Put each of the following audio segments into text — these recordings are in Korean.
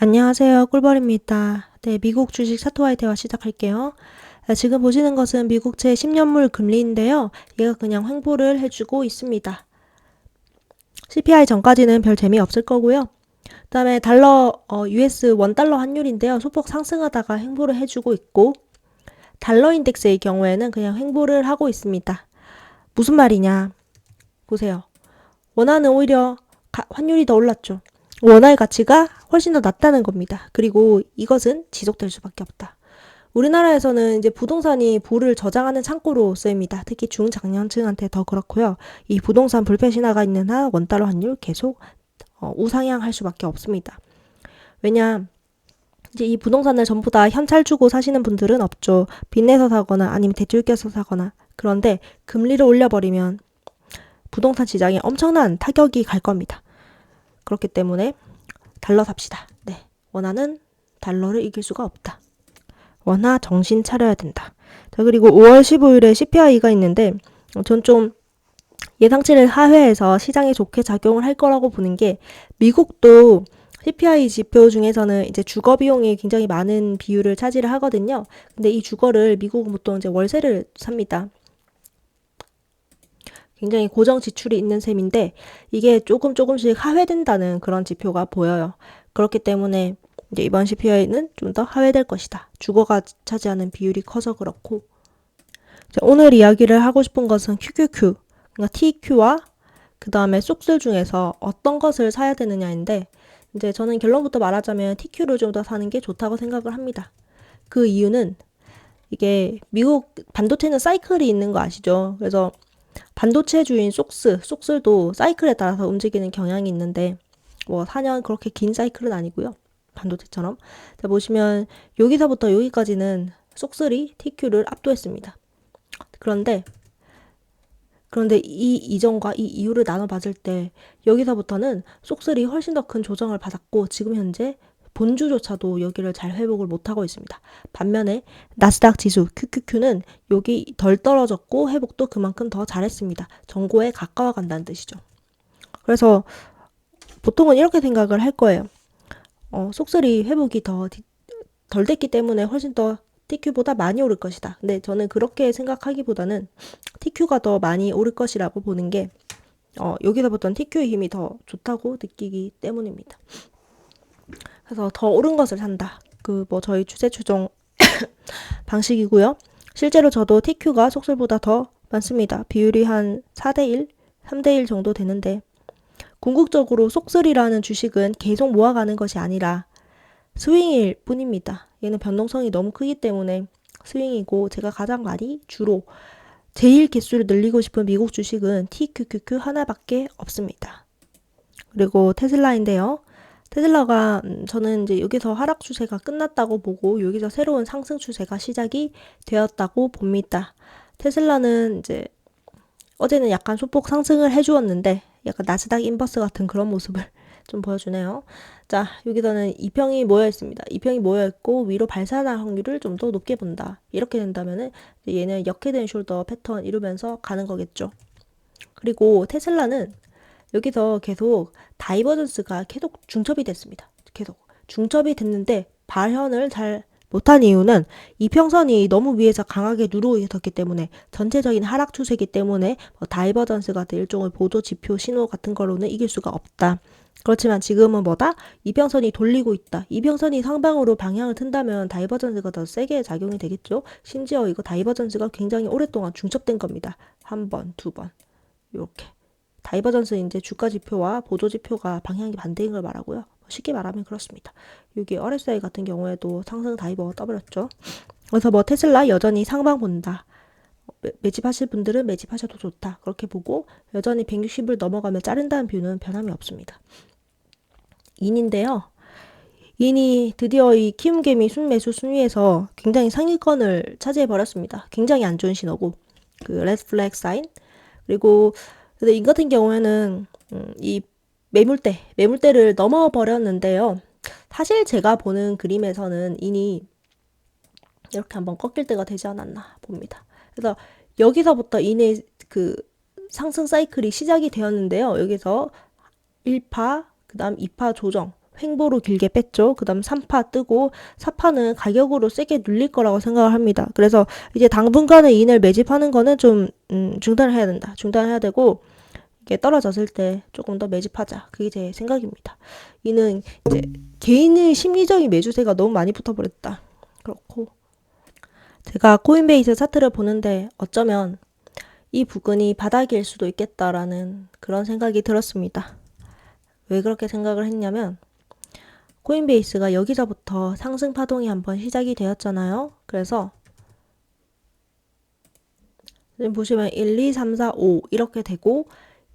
안녕하세요. 꿀벌입니다. 네, 미국 주식 차트와의 대화 시작할게요. 지금 보시는 것은 미국채 10년물 금리인데요. 얘가 그냥 횡보를 해주고 있습니다. CPI 전까지는 별 재미없을 거고요. 그 다음에 US 원달러 환율인데요. 소폭 상승하다가 횡보를 해주고 있고, 달러 인덱스의 경우에는 그냥 횡보를 하고 있습니다. 무슨 말이냐? 보세요. 원화는 오히려 환율이 더 올랐죠. 원화의 가치가 훨씬 더 낮다는 겁니다. 그리고 이것은 지속될 수밖에 없다. 우리나라에서는 이제 부동산이 부를 저장하는 창고로 쓰입니다. 특히 중장년층한테 더 그렇고요. 이 부동산 불패 신화가 있는 한 원달러 환율 계속 우상향할 수밖에 없습니다. 왜냐 이제 이 부동산을 전부 다 현찰 주고 사시는 분들은 없죠. 빚내서 사거나 아니면 대출 껴서 사거나. 그런데 금리를 올려버리면 부동산 시장에 엄청난 타격이 갈 겁니다. 그렇기 때문에 달러 삽시다. 네, 원화는 달러를 이길 수가 없다. 원화 정신 차려야 된다. 자, 그리고 5월 15일에 CPI가 있는데 전 좀 예상치를 하회해서 시장에 좋게 작용을 할 거라고 보는 게, 미국도 CPI 지표 중에서는 이제 주거 비용이 굉장히 많은 비율을 차지를 하거든요. 근데 이 주거를 미국은 보통 이제 월세를 삽니다. 굉장히 고정 지출이 있는 셈인데 이게 조금씩 하회된다는 그런 지표가 보여요. 그렇기 때문에 이제 이번 CPI는 좀 더 하회될 것이다. 주거가 차지하는 비율이 커서 그렇고. 오늘 이야기를 하고 싶은 것은 QQQ, 그러니까 TQ와 그 다음에 쏙슬 중에서 어떤 것을 사야 되느냐인데, 이제 저는 결론부터 말하자면 TQ를 좀 더 사는 게 좋다고 생각을 합니다. 그 이유는 이게 미국 반도체는 사이클이 있는 거 아시죠? 그래서 반도체주인 쏙슬도 사이클에 따라서 움직이는 경향이 있는데, 뭐 4년 그렇게 긴 사이클은 아니고요. 반도체처럼. 자, 보시면 여기서부터 여기까지는 쏙슬이 TQ를 압도했습니다. 그런데 이 이전과 이 이후를 나눠 봤을 때 여기서부터는 쏙슬이 훨씬 더 큰 조정을 받았고, 지금 현재 본주조차도 여기를 잘 회복을 못하고 있습니다. 반면에 나스닥 지수 QQQ는 여기 덜 떨어졌고 회복도 그만큼 더 잘했습니다. 정고에 가까워 간다는 뜻이죠. 그래서 보통은 이렇게 생각을 할 거예요. 쏙슬이 회복이 덜 됐기 때문에 훨씬 더 TQ보다 많이 오를 것이다. 근데 저는 그렇게 생각하기보다는 TQ가 더 많이 오를 것이라고 보는 게, 여기서부터는 TQ의 힘이 더 좋다고 느끼기 때문입니다. 그래서 더 옳은 것을 산다. 저희 추세 추종 방식이고요. 실제로 저도 TQ가 속설보다 더 많습니다. 비율이 한 4대1, 3대1 정도 되는데, 궁극적으로 속설이라는 주식은 계속 모아가는 것이 아니라 스윙일 뿐입니다. 얘는 변동성이 너무 크기 때문에 스윙이고, 제가 가장 많이 주로 제일 개수를 늘리고 싶은 미국 주식은 TQQQ 하나밖에 없습니다. 그리고 테슬라인데요. 테슬라가 저는 이제 여기서 하락 추세가 끝났다고 보고 여기서 새로운 상승 추세가 시작이 되었다고 봅니다. 테슬라는 이제 어제는 약간 소폭 상승을 해주었는데 약간 나스닥 인버스 같은 그런 모습을 좀 보여주네요. 자, 여기서는 2평이 모여 있습니다. 2평이 모여 있고 위로 발산할 확률을 좀 더 높게 본다. 이렇게 된다면은 얘는 역헤드앤 숄더 패턴 이루면서 가는 거겠죠. 그리고 테슬라는 여기서 계속 다이버전스가 계속 중첩이 됐습니다. 계속 중첩이 됐는데 발현을 잘 못한 이유는 이평선이 너무 위에서 강하게 누르고 있었기 때문에, 전체적인 하락 추세이기 때문에 다이버전스 같은 일종의 보조 지표 신호 같은 거로는 이길 수가 없다. 그렇지만 지금은 뭐다? 이평선이 돌리고 있다. 이평선이 상방으로 방향을 튼다면 다이버전스가 더 세게 작용이 되겠죠. 심지어 이거 다이버전스가 굉장히 오랫동안 중첩된 겁니다. 한 번, 두 번 이렇게. 다이버전스 이제 주가 지표와 보조 지표가 방향이 반대인 걸 말하고요. 쉽게 말하면 그렇습니다. 여기 RSI 같은 경우에도 상승 다이버가 떠버렸죠. 그래서 테슬라 여전히 상방 본다. 매집하실 분들은 매집하셔도 좋다. 그렇게 보고 여전히 160을 넘어가면 자른다는 뷰는 변함이 없습니다. 인인데요. 인이 드디어 이 키움개미 순매수 순위에서 굉장히 상위권을 차지해버렸습니다. 굉장히 안 좋은 신호고, 레드 플렉 사인. 그리고 근데 인 같은 경우에는 이 매물대를 넘어버렸는데요. 사실 제가 보는 그림에서는 인이 이렇게 한번 꺾일 때가 되지 않았나 봅니다. 그래서 여기서부터 인의 상승 사이클이 시작이 되었는데요. 여기서 1파, 그 다음 2파 조정, 횡보로 길게 뺐죠. 그 다음 3파 뜨고 4파는 가격으로 세게 눌릴 거라고 생각을 합니다. 그래서 이제 당분간은 인을 매집하는 거는 좀 중단을 해야 된다. 중단해야 되고 이게 떨어졌을 때 조금 더 매집하자. 그게 제 생각입니다. 이는 이제 개인의 심리적인 매수세가 너무 많이 붙어버렸다. 그렇고 제가 코인베이스 차트를 보는데 어쩌면 이 부근이 바닥일 수도 있겠다라는 그런 생각이 들었습니다. 왜 그렇게 생각을 했냐면 코인베이스가 여기서부터 상승 파동이 한번 시작이 되었잖아요. 그래서 지금 보시면 1, 2, 3, 4, 5 이렇게 되고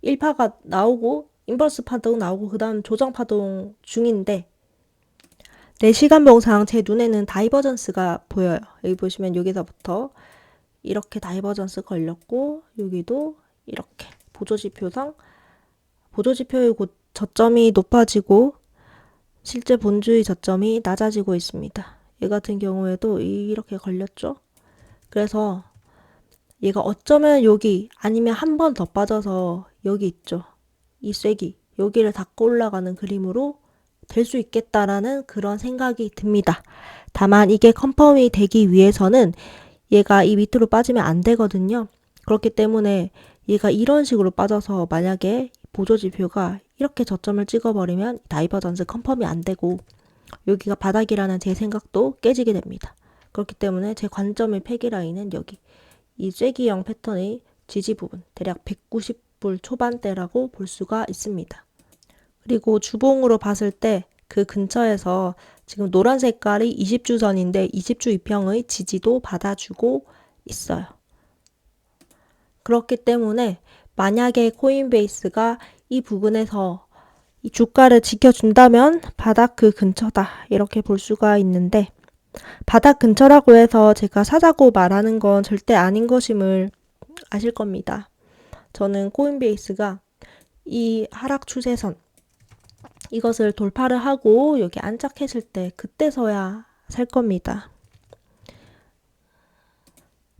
1파가 나오고 인버스 파동 나오고 그 다음 조정 파동 중인데 4시간 봉상 제 눈에는 다이버전스가 보여요. 여기 보시면 여기서부터 이렇게 다이버전스 걸렸고 여기도 이렇게 보조지표상 보조지표의 저점이 높아지고 실제 본주의 저점이 낮아지고 있습니다. 얘 같은 경우에도 이렇게 걸렸죠. 그래서 얘가 어쩌면 여기 아니면 한 번 더 빠져서 여기 있죠. 이 쐐기 여기를 닫고 올라가는 그림으로 될 수 있겠다라는 그런 생각이 듭니다. 다만 이게 컨펌이 되기 위해서는 얘가 이 밑으로 빠지면 안 되거든요. 그렇기 때문에 얘가 이런 식으로 빠져서 만약에 보조지표가 이렇게 저점을 찍어버리면 다이버전스 컨펌이 안 되고 여기가 바닥이라는 제 생각도 깨지게 됩니다. 그렇기 때문에 제 관점의 패기라인은 여기 이 쐐기형 패턴의 지지 부분 대략 190불 초반대라고 볼 수가 있습니다. 그리고 주봉으로 봤을 때 그 근처에서 지금 노란 색깔이 20주선인데 20주 이평의 지지도 받아주고 있어요. 그렇기 때문에 만약에 코인베이스가 이 부분에서 이 주가를 지켜준다면 바닥 그 근처다 이렇게 볼 수가 있는데 바닥 근처라고 해서 제가 사자고 말하는 건 절대 아닌 것임을 아실 겁니다. 저는 코인베이스가 이 하락 추세선 이것을 돌파를 하고 여기 안착했을 때 그때서야 살 겁니다.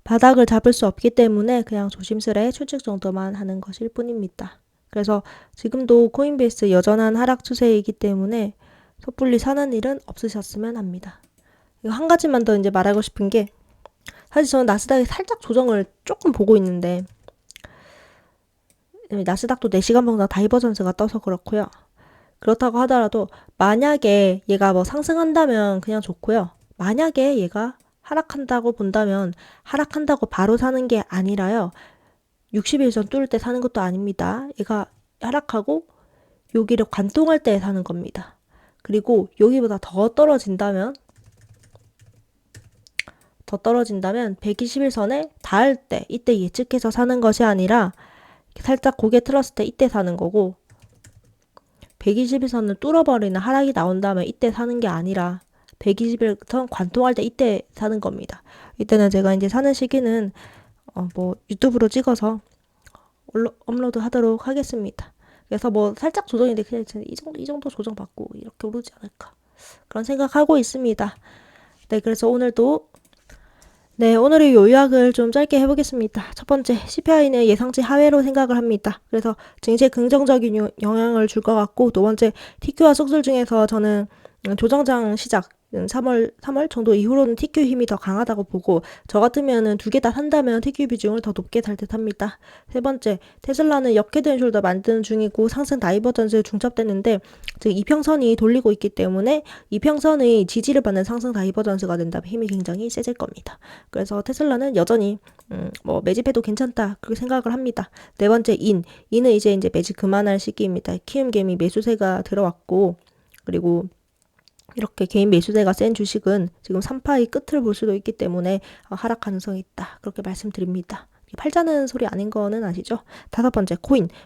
바닥을 잡을 수 없기 때문에 그냥 조심스레 추측 정도만 하는 것일 뿐입니다. 그래서 지금도 코인베이스 여전한 하락 추세이기 때문에 섣불리 사는 일은 없으셨으면 합니다. 이거 한 가지만 더 이제 말하고 싶은 게 사실 저는 나스닥이 살짝 조정을 조금 보고 있는데 나스닥도 4시간 봉상 다이버전스가 떠서 그렇고요. 그렇다고 하더라도 만약에 얘가 뭐 상승한다면 그냥 좋고요. 만약에 얘가 하락한다고 본다면 하락한다고 바로 사는 게 아니라요. 60일선 뚫을 때 사는 것도 아닙니다. 얘가 하락하고 여기를 관통할 때 사는 겁니다. 그리고 여기보다 더 떨어진다면 120일선에 닿을 때 이때 예측해서 사는 것이 아니라 살짝 고개 틀었을 때 이때 사는 거고 120일선을 뚫어버리는 하락이 나온다면 이때 사는 게 아니라 120일선 관통할 때 이때 사는 겁니다. 이때는 제가 이제 사는 시기는 뭐 유튜브로 찍어서 업로드 하도록 하겠습니다. 그래서 뭐 살짝 조정인데 그냥 이 정도 조정 받고 이렇게 오르지 않을까 그런 생각하고 있습니다. 네, 그래서 오늘의 요약을 좀 짧게 해보겠습니다. 첫 번째, CPI는 예상치 하회로 생각을 합니다. 그래서 증시에 긍정적인 영향을 줄 것 같고, 두 번째, TQ와 속설 중에서 저는 조정장 시작, 3월 정도 이후로는 TQ 힘이 더 강하다고 보고, 저 같으면은 두 개 다 산다면 TQ 비중을 더 높게 달 듯 합니다. 세 번째, 테슬라는 역헤드 숄더 만드는 중이고 상승 다이버전스에 중첩되는데, 즉 이평선이 돌리고 있기 때문에 이평선의 지지를 받는 상승 다이버전스가 된다면 힘이 굉장히 세질 겁니다. 그래서 테슬라는 여전히 뭐 매집해도 괜찮다 그렇게 생각을 합니다. 네 번째, 인은 이제 매집 그만할 시기입니다. 키움개미 매수세가 들어왔고, 그리고 이렇게 개인 매수세가 센 주식은 지금 3파의 끝을 볼 수도 있기 때문에 하락 가능성이 있다. 그렇게 말씀드립니다. 팔자는 소리 아닌 거는 아시죠? 다섯 번째,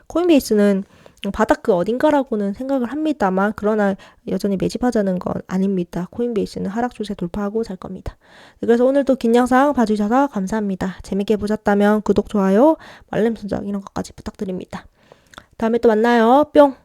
코인베이스는 바닥 그 어딘가라고는 생각을 합니다만 그러나 여전히 매집하자는 건 아닙니다. 코인베이스는 하락 추세 돌파하고 살 겁니다. 그래서 오늘도 긴 영상 봐주셔서 감사합니다. 재밌게 보셨다면 구독, 좋아요, 알림 설정 이런 것까지 부탁드립니다. 다음에 또 만나요. 뿅!